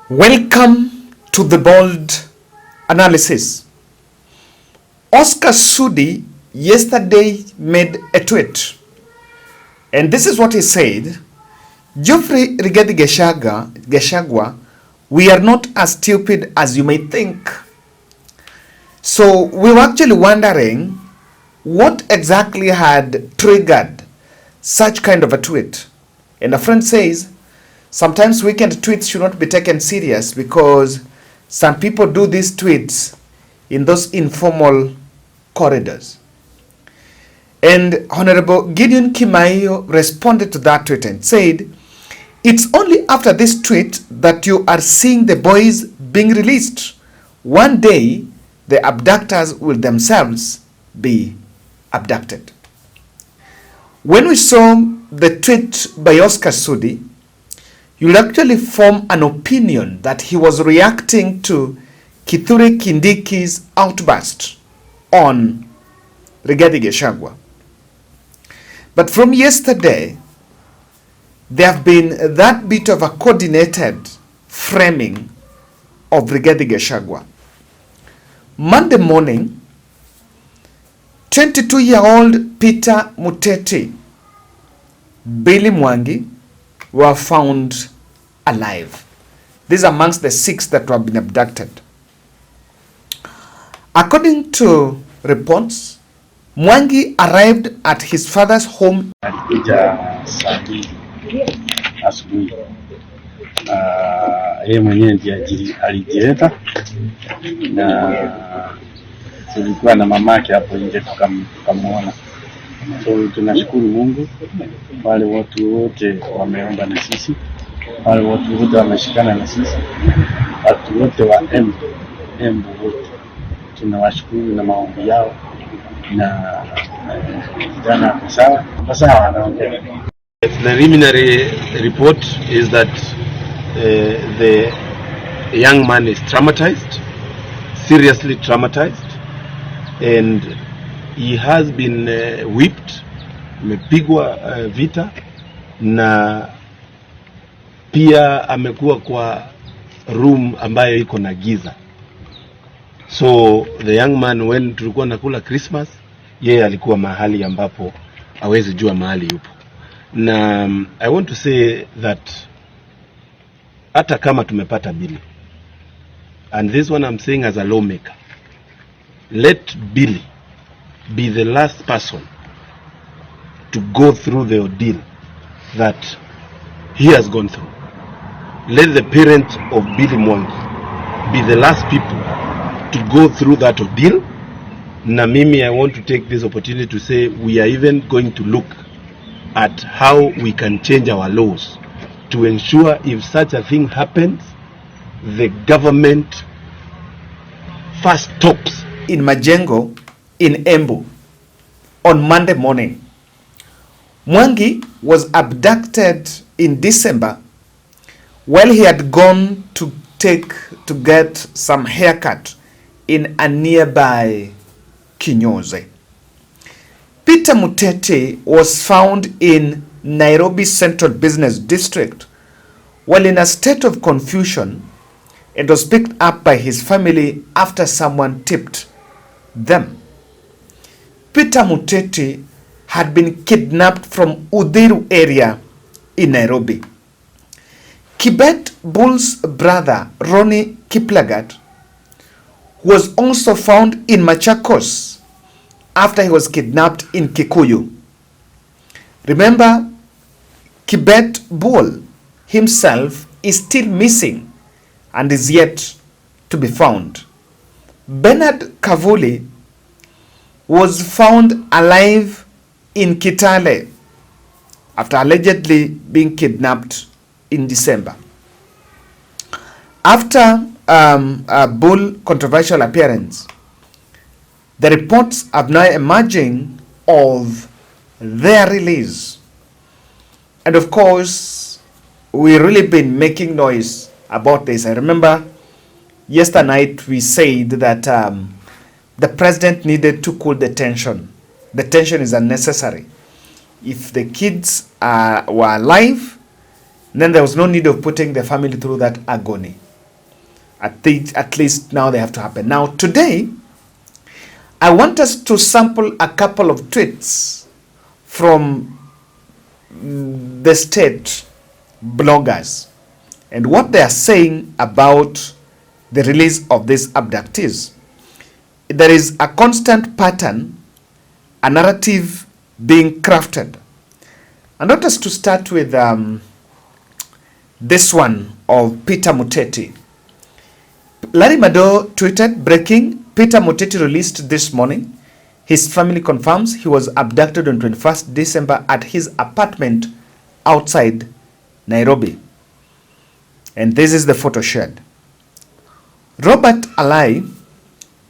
Welcome to the bold analysis. Oscar Sudi yesterday made a tweet, and this is what he said. Geoffrey Rigathi Gachagua, we are not as stupid as you may think. So we were actually wondering what exactly had triggered such kind of a tweet. And a friend says, sometimes weekend tweets should not be taken serious because some people do these tweets in those informal corridors. And Honorable Gideon Kimaio responded to that tweet and said, it's only after this tweet that you are seeing the boys being released. One day, the abductors will themselves be abducted. When we saw the tweet by Oscar Sudi, you'll actually form an opinion that he was reacting to Kithure Kindiki's outburst on Rigathi Gachagua. But from yesterday, there have been that bit of a coordinated framing of Rigathi Gachagua. Monday morning, 22-year-old Peter Muteti, Billy Mwangi, were found alive. These are amongst the 6 that have been abducted. According to reports, Mwangi arrived at his father's home. Asubuhi yeye mwenyewe ndiye alijileta, na tulikuwa na mamake hapo nje tukamwona. So tunashukuru Mungu, wale watu wote wameomba na sisi, wale watu wote wameshikana na sisi, watu wote wa Embu wote tunawashukuru na maombi yao, na jana sawa anaongea. The preliminary report is that the young man is traumatized, seriously traumatized, and he has been whipped, amepigwa vita, na pia amekuwa kwa room ambayo iko na giza. So the young man, when tulikuwa nakula Christmas, yeye alikuwa mahali ambapo hawezi jua mahali yupo. Na I want to say that hata kama tumepata Billy, and this one I'm saying as a lawmaker, let Billy be the last person to go through the ordeal that he has gone through. Let the parents of Billy Mwangi be the last people to go through that ordeal. Na mimi, I want to take this opportunity to say we are even going to look at how we can change our laws to ensure if such a thing happens, the government first stops. In Majengo, in Embu, on Monday morning, Mwangi was abducted in December while he had gone to get some haircut in a nearby Kinyoze. Peter Muteti was found in Nairobi Central Business District while in a state of confusion, and was picked up by his family after someone tipped them. Peter Muteti had been kidnapped from Udhiru area in Nairobi. Kibet Bull's brother, Ronnie Kiplagat, was also found in Machakos after he was kidnapped in Kikuyu. Remember, Kibet Bull himself is still missing and is yet to be found. Bernard Kavuli was found alive in Kitale after allegedly being kidnapped in December. After a Bull controversial appearance, the reports are now emerging of their release. And of course, we've really been making noise about this. I remember yesterday night we said that the president needed to cool the tension. The tension is unnecessary. If the kids were alive, then there was no need of putting the family through that agony. At least now they have to happen. Now today, I want us to sample a couple of tweets from the state bloggers and what they are saying about the release of these abductees. There is a constant pattern, a narrative being crafted. I want us to start with this one of Peter Muteti. Larry Mado tweeted, breaking, Peter Muteti released this morning. His family confirms he was abducted on 21st December at his apartment outside Nairobi. And this is the photo shared. Robert Alai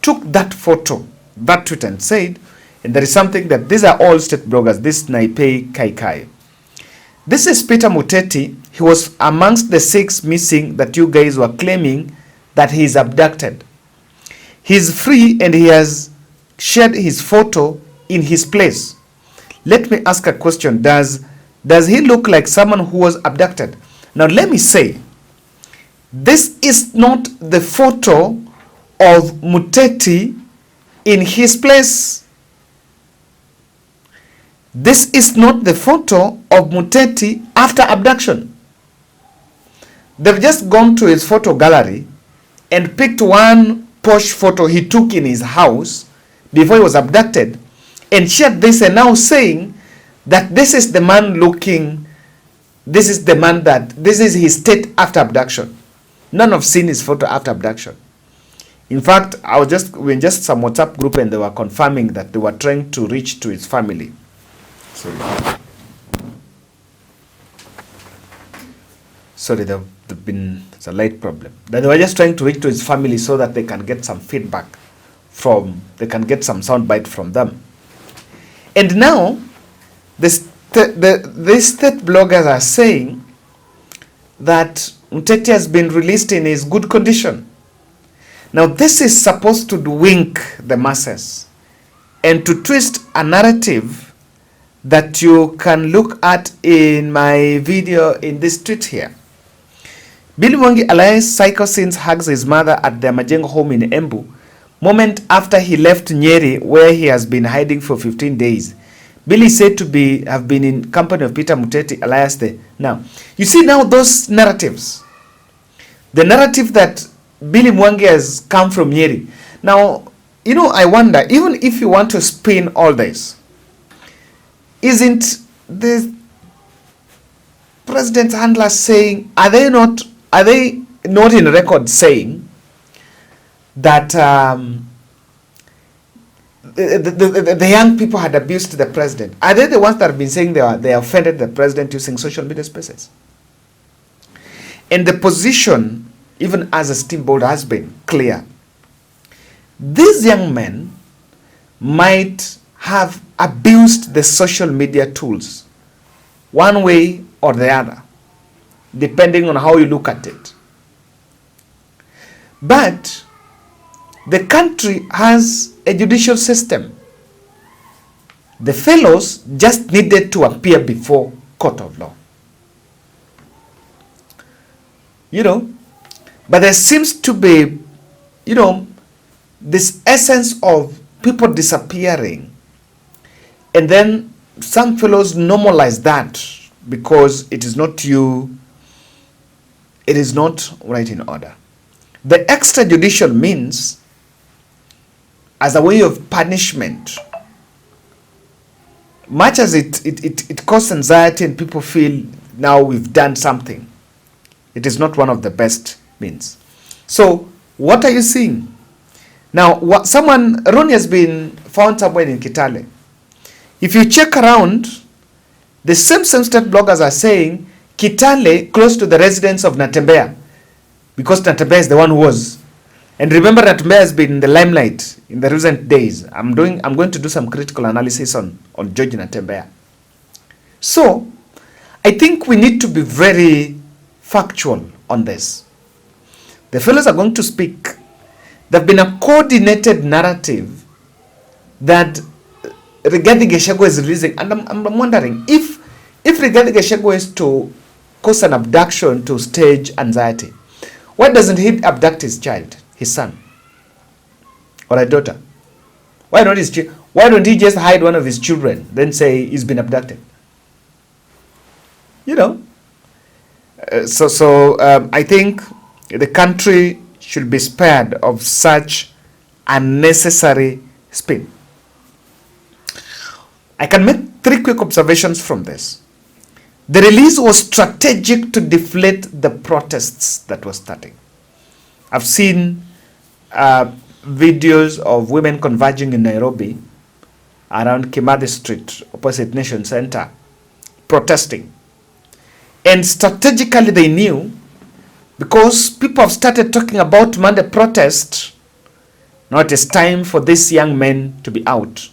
took that photo, that tweet, and said, and there is something that these are all state bloggers, this Naipei Kaikai. This is Peter Muteti. He was amongst the 6 missing that you guys were claiming that he is abducted. He is free and he has shared his photo in his place. Let me ask a question. Does he look like someone who was abducted? Now let me say, this is not the photo of Muteti in his place. This is not the photo of Muteti after abduction. They've just gone to his photo gallery and picked one posh photo he took in his house before he was abducted and shared this, and now saying that this is the man looking, this is the man that, this is his state after abduction. None have seen his photo after abduction. In fact, we in just some WhatsApp group and they were confirming that they were trying to reach to his family. Sorry, it's a light problem. That they were just trying to reach to his family so that they can get some feedback they can get some soundbite from them. And now, these state bloggers are saying that Muteti has been released in his good condition. Now, this is supposed to wink the masses and to twist a narrative that you can look at in my video in this tweet here. Billy Mwangi Alliance Psycho Sins hugs his mother at their Majengo home in Embu, moment after he left Nyeri, where he has been hiding for 15 days. Billy is said to have been in company of Peter Muteti alias the. Now, you see now those narratives. The narrative that Billy Mwangi has come from Nyeri. Now, I wonder, even if you want to spin all this, isn't the president's handler saying, are they not in record saying that the young people had abused the president? Are they the ones that have been saying they offended the president using social media spaces? And the position, even as a steamboat, has been clear. These young men might have abused the social media tools one way or the other, depending on how you look at it. But the country has a judicial system. The fellows just needed to appear before court of law. But there seems to be, this essence of people disappearing, and then some fellows normalize that because it is not right in order. The extrajudicial means, as a way of punishment, much as it causes anxiety and people feel now we've done something, it is not one of the best means. So what are you seeing? Now, Ronnie has been found somewhere in Kitale. If you check around, the same state bloggers are saying Kitale close to the residence of Natembeya, because Natembeya is the one who was. And remember, Natembeya has been in the limelight in the recent days. I'm going to do some critical analysis on George Natembeya. So, I think we need to be very factual on this. The fellows are going to speak. There's been a coordinated narrative that Rigathi Gachagua is releasing, and I'm wondering if Rigathi Gachagua is to cause an abduction to stage anxiety, Why doesn't he abduct his child, his son, or a daughter? Why don't he just hide one of his children, then say he's been abducted? You know. I think the country should be spared of such unnecessary spin. I can make 3 quick observations from this. The release was strategic to deflate the protests that were starting. I've seen videos of women converging in Nairobi around Kimathi Street, opposite Nation Center, protesting. And strategically they knew, because people have started talking about Monday protest, now it is time for these young men to be out.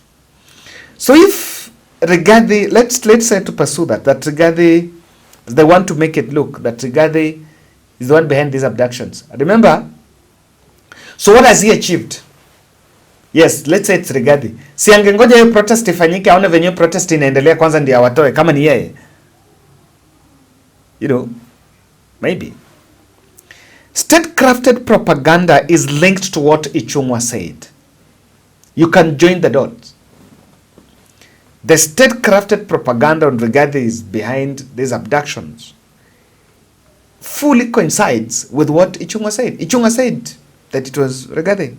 So if Rigathi, let's say to pursue that Rigathi, they want to make it look that Rigathi is the one behind these abductions. Remember, so what has he achieved? Yes, let's say it's Rigathi. Si angengoja hiyo protest ifanyike, aone venye protest inaendelea kwanza ndio awatoe kama ni yeye. You know, maybe. State-crafted propaganda is linked to what Ichung'wa said. You can join the dots. The state-crafted propaganda on Rigathi is behind these abductions fully coincides with what Ichung'wa said. Ichung'wa said that it was Rigathi.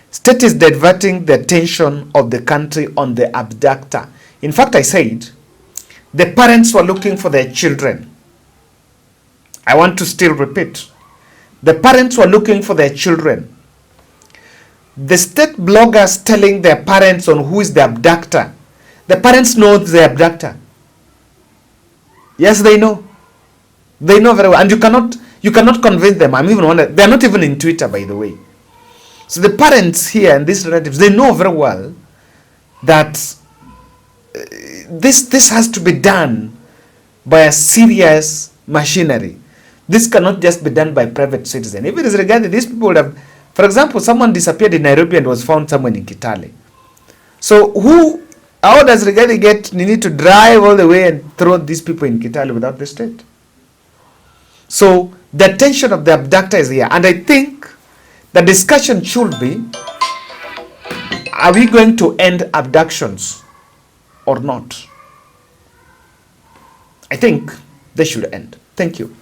State is diverting the attention of the country on the abductor. In fact, I said the parents were looking for their children. I want to still repeat. The parents were looking for their children. The state bloggers telling their parents on who is the abductor. The parents know the abductor. Yes, they know. They know very well. And you cannot convince them. I'm even wondering. They're not even in Twitter, by the way. So the parents here and these relatives, they know very well that this has to be done by a serious machinery. This cannot just be done by private citizen. If it is regarded, these people would have, for example, someone disappeared in Nairobi and was found somewhere in Kitale. So how does Rigathi get, you need to drive all the way and throw these people in Kitale without the state? So the attention of the abductor is here. And I think the discussion should be, are we going to end abductions or not? I think they should end. Thank you.